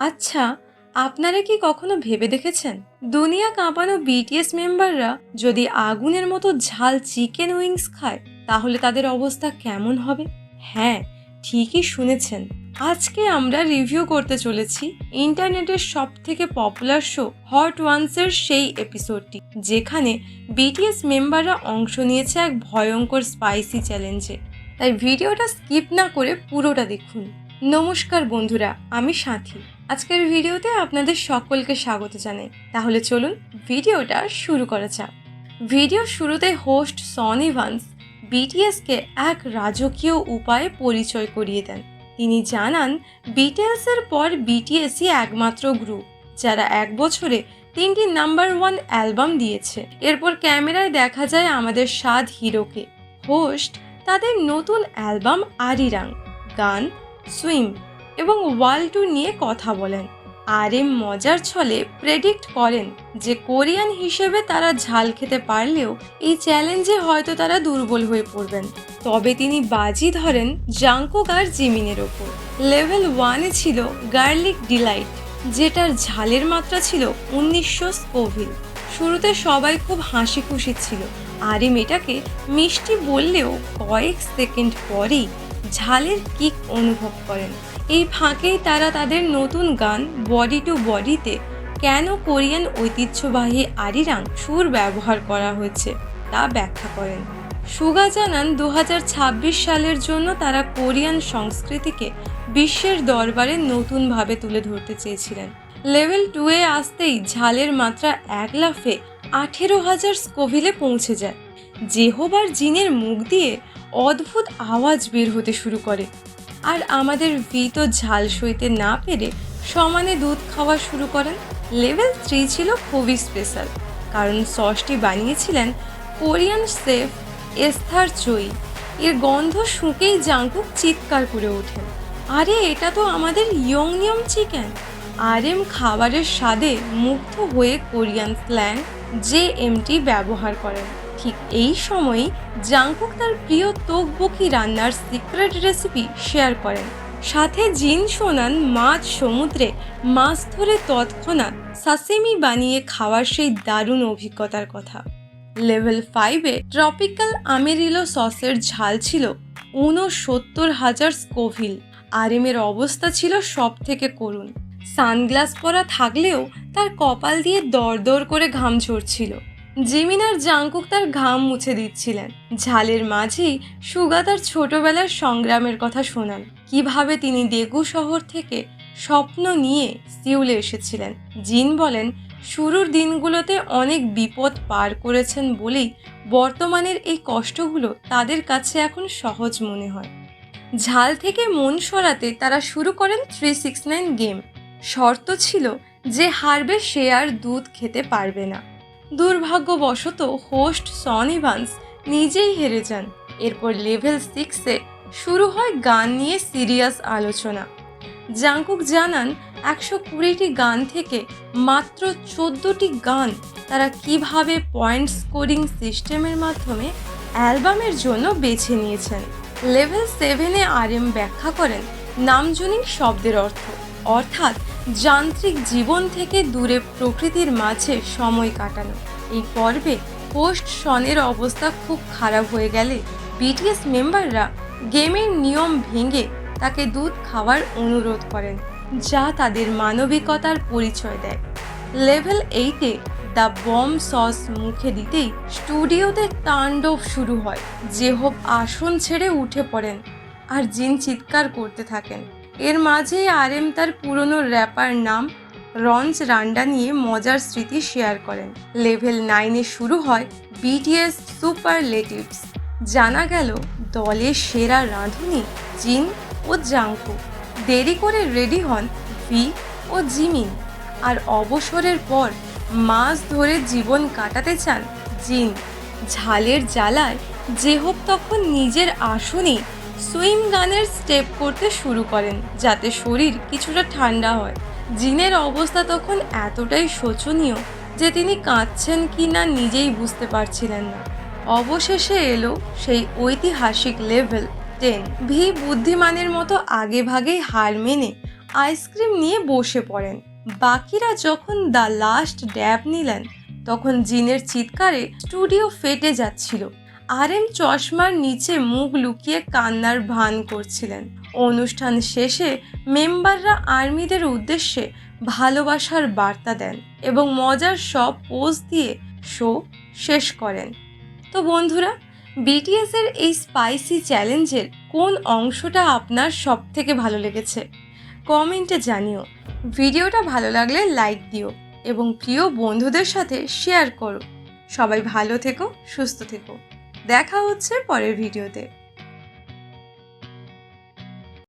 আচ্ছা, আপনারা কি কখনো ভেবে দেখেছেন দুনিয়া কাঁপানো বিটিএস মেম্বাররা যদি আগুনের মতো ঝাল চিকেন উইংস খায় তাহলে তাদের অবস্থা কেমন হবে? হ্যাঁ, ঠিকই শুনেছেন। আজকে আমরা রিভিউ করতে চলেছি ইন্টারনেটের সবথেকে পপুলার শো হট ওয়ান্সের সেই এপিসোডটি যেখানে বিটিএস মেম্বাররা অংশ নিয়েছে এক ভয়ঙ্কর স্পাইসি চ্যালেঞ্জে। তাই ভিডিওটা স্কিপ না করে পুরোটা দেখুন। নমস্কার বন্ধুরা, আমি সাথী। আজকের ভিডিওতে আপনাদের সকলকে স্বাগত জানাই। তাহলে চলুন ভিডিওটা শুরু করা যাক। ভিডিও শুরুতে হোস্ট সন ইভান্স বিটিএসকে এক রাজকীয় উপায়ে পরিচয় করিয়ে দেন। তিনি জানান বিটিএসের পর বিটিএসই একমাত্র গ্রুপ যারা এক বছরে 3টি নাম্বার 1 অ্যালবাম দিয়েছে। এরপর ক্যামেরায় দেখা যায় আমাদের 7 হিরোকে। হোস্ট তাদের নতুন অ্যালবাম আরিরাং, গান, সুইম এবং ওয়ার্ল্ড ট্যুর নিয়ে কথা বলেন। আরএম মজার ছলে প্রেডিক্ট করেন যে কোরিয়ান হিসেবে তারা ঝাল খেতে পারলেও এই চ্যালেঞ্জে হয়তো তারা দুর্বল হয়ে পড়বেন। তবে তিনি বাজি ধরেন জাংকুক আর জিমিনের ওপর। লেভেল 1-এ ছিল গার্লিক ডিলাইট, যেটার ঝালের মাত্রা ছিল 1900 স্কোভিল। শুরুতে সবাই খুব হাসি খুশি ছিল। আরএম এটাকে মিষ্টি বললেও কয়েক সেকেন্ড পরেই ঝালের কিক অনুভব করেন। এই ফাঁকেই তারা তাদের নতুন গান বডি টু বডিতে কেন কোরিয়ান ঐতিহ্যবাহী আরিরাং সুর ব্যবহার করা হয়েছে তা ব্যাখ্যা করেন। সুগা জানান 2026 সালের জন্য তারা কোরিয়ান সংস্কৃতিকে বিশ্বের দরবারে নতুনভাবে তুলে ধরতে চেয়েছিলেন। লেভেল 2-এ আসতেই ঝালের মাত্রা এক লাফে 18,000 স্কোভিলে পৌঁছে যায়। জেহোবার জিনের মুখ দিয়ে অদ্ভুত আওয়াজ বের হতে শুরু করে। আর আমাদের ভি তো ঝাল সইতে না পেরে সমানে দুধ খাওয়া শুরু করেন। লেভেল 3 ছিল খুবই স্পেশাল, কারণ সসটি বানিয়েছিলেন কোরিয়ান শেফ এস্থার চই। এর গন্ধ শুঁকেই জাংকুক চিৎকার করে ওঠেন, আরে এটা তো আমাদের ইয়ংনিয়ম চিকেন। আরএম খাবারের স্বাদে মুগ্ধ হয়ে কোরিয়ান স্ল্যাং জেএমটি ব্যবহার করেন। ঠিক এই সময়ই জাংকুক তার প্রিয় তোকবকি রান্নার সিক্রেট রেসিপি শেয়ার করেন। সাথে জিন শোনান মাছ সমুদ্রে মাছ ধরে তৎক্ষণাৎ সাসিমি বানিয়ে খাওয়ার সেই দারুণ অভিজ্ঞতার কথা। লেভেল 5-এ ট্রপিক্যাল আমেরিলো সসের ঝাল ছিল 69,000 স্কোভিল। আরএমের অবস্থা ছিল সব থেকে করুণ। সানগ্লাস পরা থাকলেও তার কপাল দিয়ে দরদর করে ঘাম ঝরছিল। জিমিন আর জাংকুক তার ঘাম মুছে দিচ্ছিলেন। ঝালের মাঝেই সুগা তার ছোটবেলার সংগ্রামের কথা শোনান, কিভাবে তিনি দেগু শহর থেকে স্বপ্ন নিয়ে সিউলে এসেছিলেন। জিন বলেন শুরুর দিনগুলোতে অনেক বিপদ পার করেছেন বলেই বর্তমানের এই কষ্টগুলো তাদের কাছে এখন সহজ মনে হয়। ঝাল থেকে মন সরাতে তারা শুরু করেন 369 গেম। শর্ত ছিল যে হারবে সে আর দুধ খেতে পারবে না। দুর্ভাগ্যবশত হোস্ট সন ইভান্স নিজেই হেরে যান। এরপর লেভেল 6-এ শুরু হয় গান নিয়ে সিরিয়াস আলোচনা। জাংকুক জানান 120টি গান থেকে মাত্র 14টি গান তারা কিভাবে পয়েন্ট স্কোরিং সিস্টেমের মাধ্যমে অ্যালবামের জন্য বেছে নিয়েছেন। লেভেল 7-এ আরএম ব্যাখ্যা করেন নামজুনিং শব্দের অর্থ, অর্থাৎ যান্ত্রিক জীবন থেকে দূরে প্রকৃতির মাঝে সময় কাটানো। এই পর্বে হোস্ট শনের অবস্থা খুব খারাপ হয়ে গেলে বিটিএস মেম্বাররা গেমের নিয়ম ভেঙে তাকে দুধ খাওয়ার অনুরোধ করেন, যা তাদের মানবিকতার পরিচয় দেয়। লেভেল 8-এ দ্য বম সস মুখে দিতেই স্টুডিওতে তাণ্ডব শুরু হয়। জেহব আসন ছেড়ে উঠে পড়েন আর জিন চিৎকার করতে থাকেন। এর মাঝেই আরএম তার পুরনো র্যাপার নাম রঞ্জ রান্ডা নিয়ে মজার স্মৃতি শেয়ার করেন। লেভেল 9-এ শুরু হয় বিটিএস সুপারলেটিভস। জানা গেল দলের সেরা রাঁধুনি জিন ও জাংকুক। দেরি করে রেডি হন ভি ও জিমিন। আর অবসরের পর মাছ ধরে জীবন কাটাতে চান জিন। ঝালের জ্বালায় জেহব তখন নিজের আসনেই সুইম গানের স্টেপ করতে শুরু করেন যাতে শরীর কিছুটা ঠান্ডা হয়। জিনের অবস্থা তখন এতটাই শোচনীয় যে তিনি কাঁদছেন কি না নিজেই বুঝতে পারছিলেন না। অবশেষে এলো সেই ঐতিহাসিক লেভেল 10। ভি বুদ্ধিমানের মতো আগে ভাগেই হার মেনে আইসক্রিম নিয়ে বসে পড়েন। বাকিরা যখন দ্য লাস্ট ড্যাব নিলেন তখন জিনের চিৎকারে স্টুডিও ফেটে যাচ্ছিল। RM চশমার নিচে মুখ লুকিয়ে কান্নার ভান করছিলেন। অনুষ্ঠান শেষে মেম্বাররা আর্মিদের উদ্দেশ্যে ভালোবাসার বার্তা দেন এবং মজার সব পোজ দিয়ে শো শেষ করেন। তো বন্ধুরা, BTS এর এই স্পাইসি চ্যালেঞ্জের কোন অংশটা আপনার সব থেকে ভালো লেগেছে কমেন্টে জানিও। ভিডিওটা ভালো লাগলে লাইক দিও এবং প্রিয় বন্ধুদের সাথে শেয়ার করো। সবাই ভালো থেকো, সুস্থ থেকো। দেখা হচ্ছে পরের ভিডিওতে।